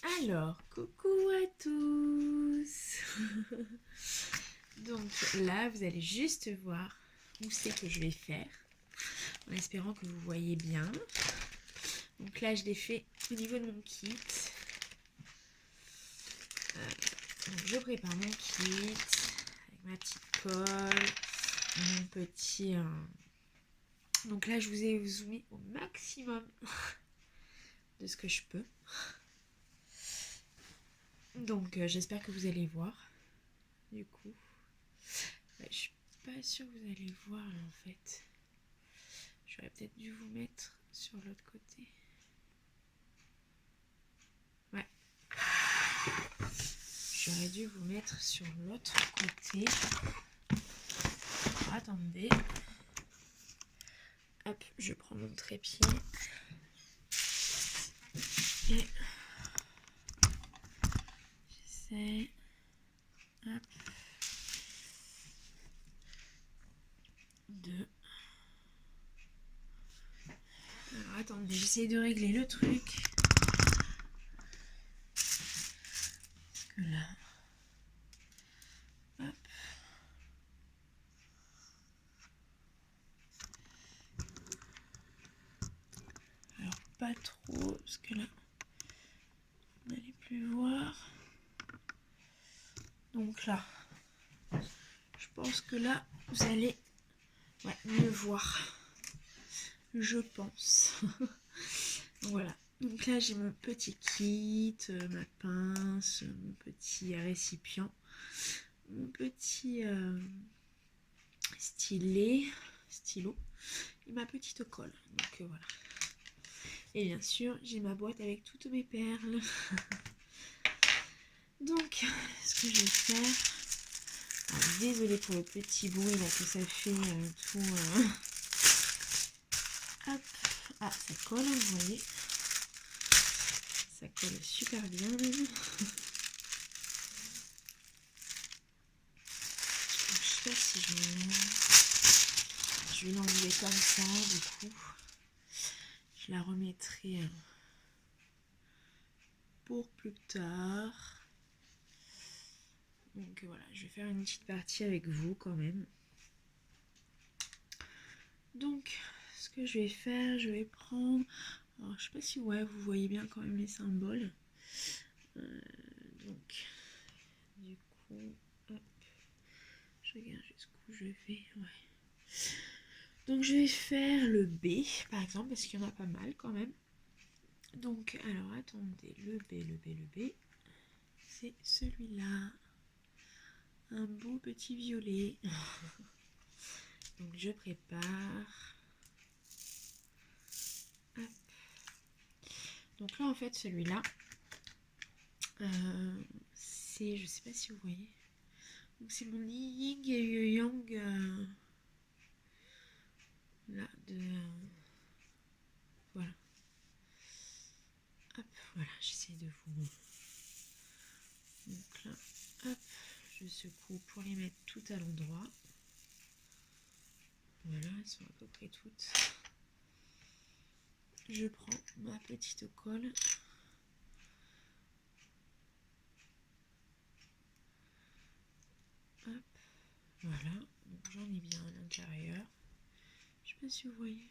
Alors, coucou à tous. Donc là, vous allez juste voir où c'est que je vais faire, en espérant que vous voyez bien. Donc là, je l'ai fait au niveau de mon kit. Donc je prépare mon kit avec ma petite colle, mon petit... Donc là, je vous ai zoomé au maximum de ce que je peux. Donc j'espère que vous allez voir. Du coup, je suis pas sûre que vous allez voir là en fait. J'aurais peut-être dû vous mettre sur l'autre côté. Ouais. J'aurais dû vous mettre sur l'autre côté. Alors, attendez. Hop, je prends mon trépied. Et j'essaie. Hop. Alors attendez, j'essaie de régler le truc. Parce que là. Hop. Alors pas trop, parce que là, vous n'allez plus voir. Donc là, je pense que là, vous allez mieux voir. Je pense. Voilà. Donc là, j'ai mon petit kit, ma pince, mon petit récipient, mon petit stylo et ma petite colle. Donc voilà. Et bien sûr, j'ai ma boîte avec toutes mes perles. Donc, ce que je vais faire... Alors, désolée pour le petit bruit là que ça fait tout... Hop. Ah, ça colle, vous voyez. Ça colle super bien même. Je sais pas si je vais l'enlever comme ça, du coup. Je la remettrai pour plus tard. Donc voilà, je vais faire une petite partie avec vous quand même. Donc, ce que je vais faire, je vais prendre... Alors, je sais pas si vous voyez bien quand même les symboles. Donc, du coup, hop, je regarde jusqu'où je vais. Ouais. Donc, je vais faire le B, par exemple, parce qu'il y en a pas mal quand même. Donc, alors, attendez, le B, c'est celui-là. Un beau petit violet. Donc, je prépare. Hop. Donc là, en fait, celui-là, c'est, je sais pas si vous voyez, donc c'est mon yin et yang là de voilà. Hop, voilà, j'essaie de vous. Donc là, hop, je secoue pour les mettre tout à l'endroit. Voilà, elles sont à peu près toutes. Je prends ma petite colle. Hop, voilà, donc j'en ai bien à l'intérieur. Je sais pas si vous voyez,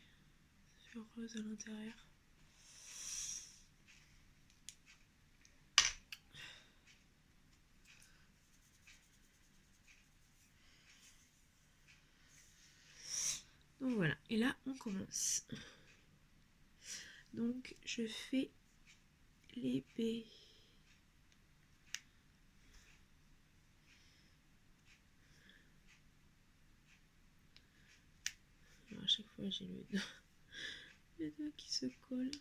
c'est rose à l'intérieur. Donc voilà, et là on commence. Donc je fais l'épée. Alors à chaque fois j'ai le doigt qui se colle.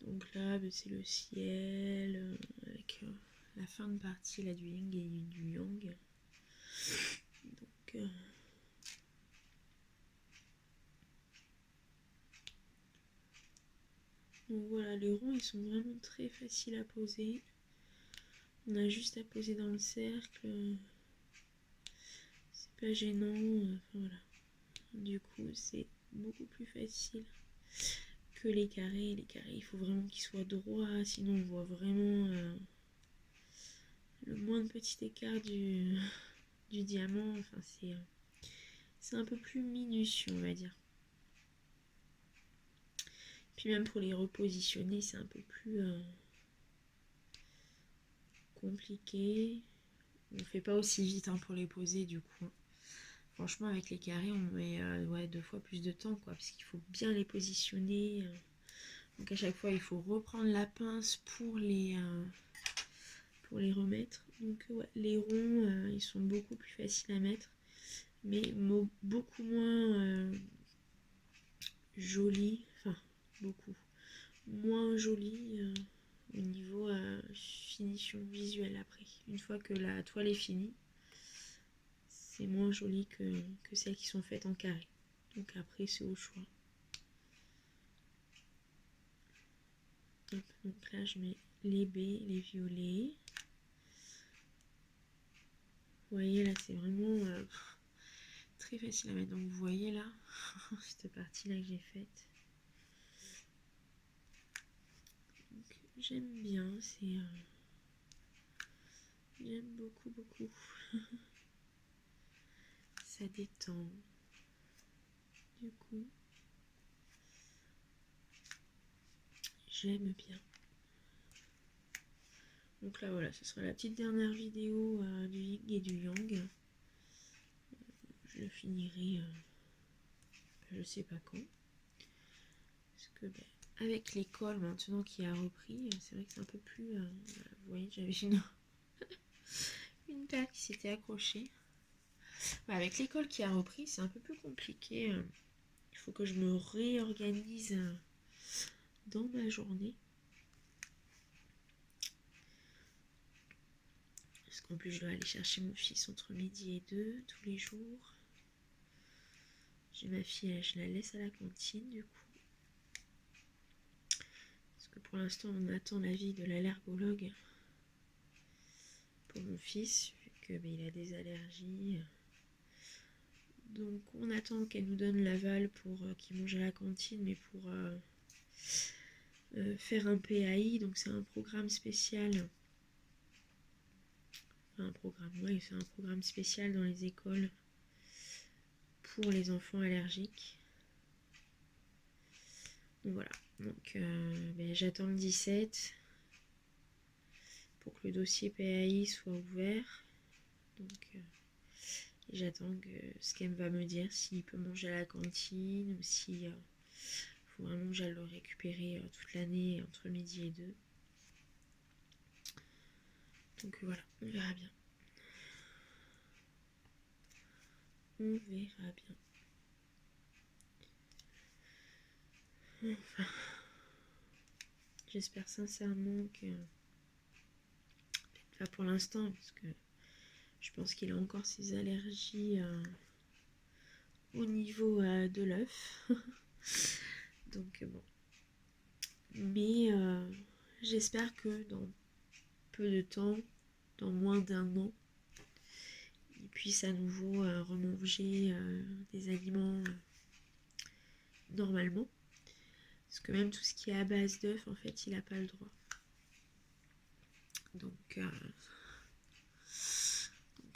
Donc là, c'est le ciel, avec la fin de partie là, du yin et du yang. Donc, Donc voilà, les ronds ils sont vraiment très faciles à poser. On a juste à poser dans le cercle. C'est pas gênant. Enfin voilà. Du coup, c'est beaucoup plus facile que les carrés. Les carrés, il faut vraiment qu'ils soient droits, sinon on voit vraiment le moins de petit écart du diamant. Enfin, c'est un peu plus minutieux, on va dire. Puis même pour les repositionner, c'est un peu plus compliqué. On fait pas aussi vite hein, pour les poser du coup. Franchement, avec les carrés, on met ouais, 2 fois plus de temps, quoi, parce qu'il faut bien les positionner. Donc à chaque fois, il faut reprendre la pince pour les remettre. Donc ouais, les ronds, ils sont beaucoup plus faciles à mettre, mais beaucoup moins jolis. Enfin, beaucoup moins jolis au niveau finition visuelle après. Une fois que la toile est finie, c'est moins joli que celles qui sont faites en carré. Donc après, c'est au choix. Donc là, je mets les baies, les violets. Vous voyez, là, c'est vraiment très facile à mettre. Donc vous voyez là, cette partie-là que j'ai faite. J'aime bien, j'aime beaucoup, beaucoup. Ça détend. Du coup, j'aime bien. Donc là, voilà, ce sera la petite dernière vidéo du yin et du yang. Je le finirai, je sais pas quand. Parce que, avec l'école maintenant qui a repris, c'est vrai que c'est un peu plus... vous voyez, j'avais une paire qui s'était accrochée. Avec l'école qui a repris, c'est un peu plus compliqué. Il faut que je me réorganise dans ma journée. Parce qu'en plus, je dois aller chercher mon fils entre midi et 2 tous les jours. J'ai ma fille, je la laisse à la cantine du coup. Parce que pour l'instant, on attend l'avis de l'allergologue pour mon fils, vu qu'il a des allergies. Donc on attend qu'elle nous donne l'aval pour qu'il mange à la cantine, mais pour faire un PAI, donc c'est un programme spécial. Enfin, un programme, ouais, c'est un programme spécial dans les écoles pour les enfants allergiques. Donc voilà, donc j'attends le 17 pour que le dossier PAI soit ouvert. Donc j'attends ce qu'elle va me dire, s'il peut manger à la cantine ou si faut vraiment que j'aille le récupérer toute l'année entre midi et 2. Donc voilà, on verra bien. On verra bien. Enfin, j'espère sincèrement que... Pas pour l'instant, parce que je pense qu'il a encore ses allergies au niveau de l'œuf. Donc bon. Mais j'espère que dans peu de temps, dans moins d'1 an, il puisse à nouveau remanger des aliments normalement. Parce que même tout ce qui est à base d'œufs, en fait, il n'a pas le droit. Donc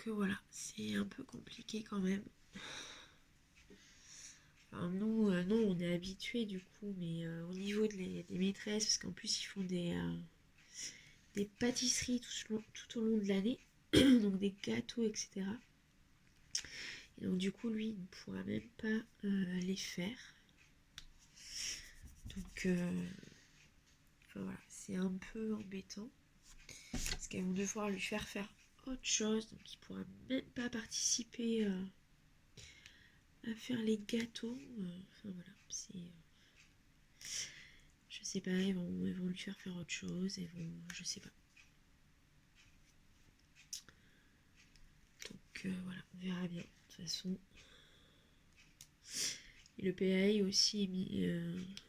voilà, c'est un peu compliqué quand même. Enfin, nous, on est habitués du coup, mais au niveau des maîtresses, parce qu'en plus ils font des pâtisseries tout au long de l'année, donc des gâteaux, etc. Et donc du coup, lui, il ne pourra même pas les faire. Donc, enfin, voilà, c'est un peu embêtant. Parce qu'elles vont devoir lui faire autre chose, donc il ne pourra même pas participer à faire les gâteaux. Enfin voilà, c'est... je sais pas, ils vont lui faire autre chose, je sais pas. Donc voilà, on verra bien. De toute façon, et le PAI aussi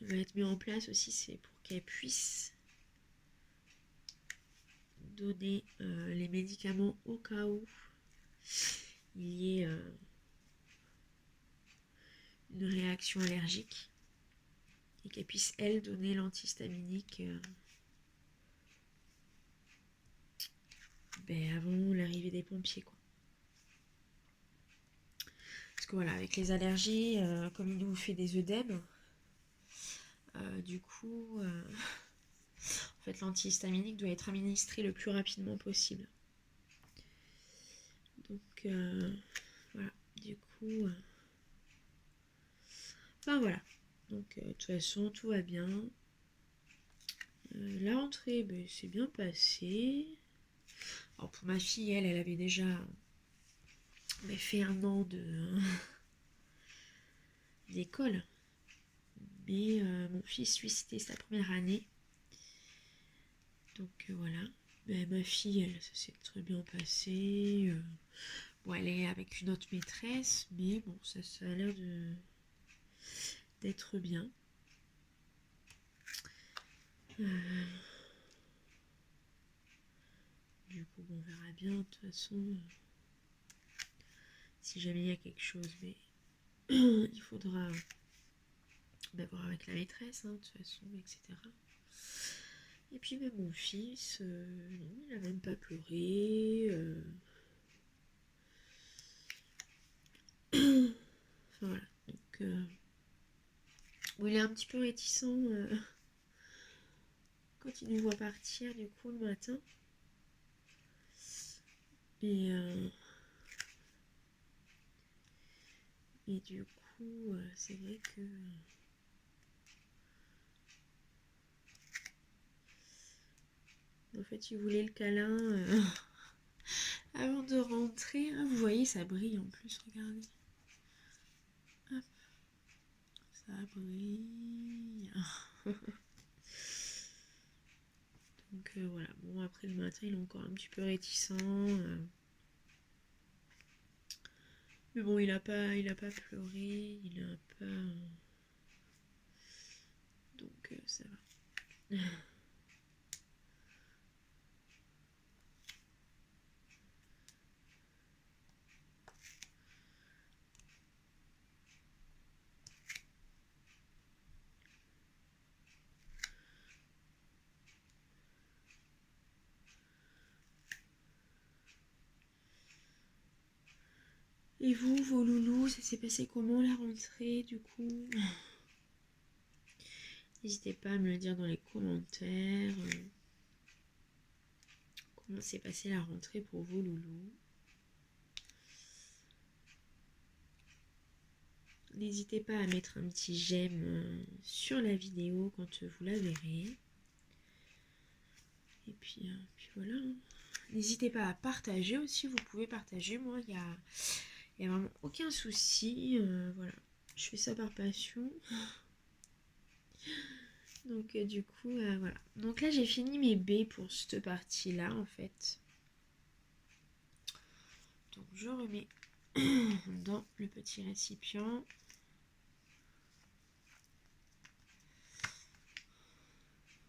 va être mis en place aussi, c'est pour qu'elle puisse donner les médicaments au cas où il y ait une réaction allergique et qu'elle puisse elle donner l'antihistaminique avant l'arrivée des pompiers, quoi. Parce que voilà, avec les allergies, comme il nous fait des œdèmes, du coup, en fait, l'antihistaminique doit être administré le plus rapidement possible. Donc, voilà, du coup... Enfin, voilà. Donc, de toute façon, tout va bien. La rentrée, c'est bien passé. Alors, pour ma fille, elle avait déjà fait 1 an d'école. Mais mon fils, lui, c'était sa première année. Donc voilà. Ma fille, elle, ça s'est très bien passé. Bon, elle est avec une autre maîtresse, mais bon, ça a l'air d'être bien. Du coup, on verra bien. De toute façon, si jamais il y a quelque chose, mais il faudra voir avec la maîtresse, de toute façon, etc. Et puis même mon fils, il n'a même pas pleuré. Enfin voilà. Donc, bon, il est un petit peu réticent quand il nous voit partir du coup le matin. Et du coup, c'est vrai que en fait, il voulait le câlin avant de rentrer. Ah, vous voyez, ça brille en plus, regardez. Hop, ça brille. Donc voilà, bon après le matin il est encore un petit peu réticent. Mais bon, il a pas pleuré, il a pas... Donc ça va. Et vous, vos loulous, ça s'est passé comment la rentrée du coup? N'hésitez pas à me le dire dans les commentaires. Comment s'est passée la rentrée pour vos loulous? N'hésitez pas à mettre un petit j'aime sur la vidéo quand vous la verrez. Et puis voilà. N'hésitez pas à partager aussi, vous pouvez partager. Moi, il y a vraiment aucun souci. Voilà, je fais ça par passion. Donc du coup, voilà. Donc là, j'ai fini mes baies pour cette partie-là, en fait. Donc je remets dans le petit récipient.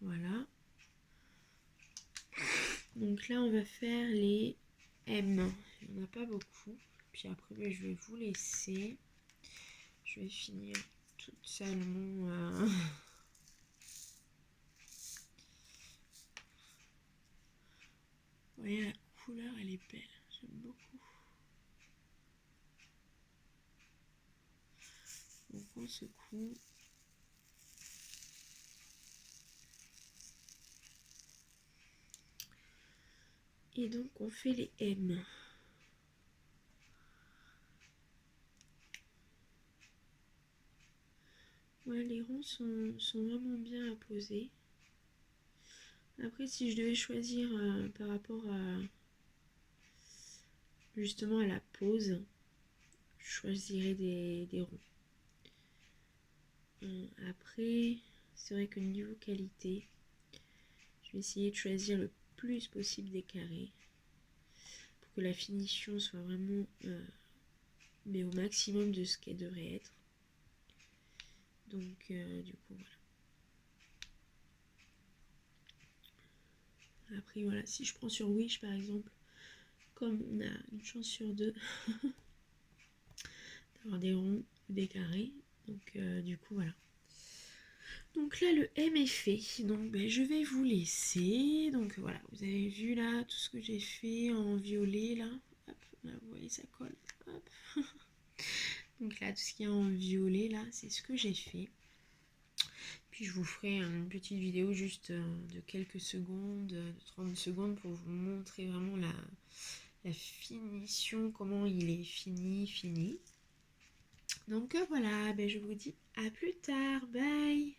Voilà. Donc là, on va faire les M. Il n'y en a pas beaucoup. Puis après, je vais vous laisser. Je vais finir toute salement. Vous voyez, la couleur, elle est belle. J'aime beaucoup. Donc on secoue. Et donc on fait les M. Ouais, les ronds sont vraiment bien à poser. Après, si je devais choisir par rapport à justement à la pose, je choisirais des ronds. Après, c'est vrai que niveau qualité, je vais essayer de choisir le plus possible des carrés pour que la finition soit vraiment mais au maximum de ce qu'elle devrait être. Donc du coup voilà. Après voilà, si je prends sur Wish par exemple, comme on a une chance sur deux d'avoir des ronds ou des carrés, donc du coup voilà. Donc là le M est fait, donc ben, je vais vous laisser. Donc voilà, vous avez vu là tout ce que j'ai fait en violet là. Hop, là vous voyez ça colle. Hop. Donc là tout ce qui est en violet là, c'est ce que j'ai fait. Puis je vous ferai une petite vidéo juste de quelques secondes, de 30 secondes pour vous montrer vraiment la finition, comment il est fini. Donc voilà, ben je vous dis à plus tard, bye.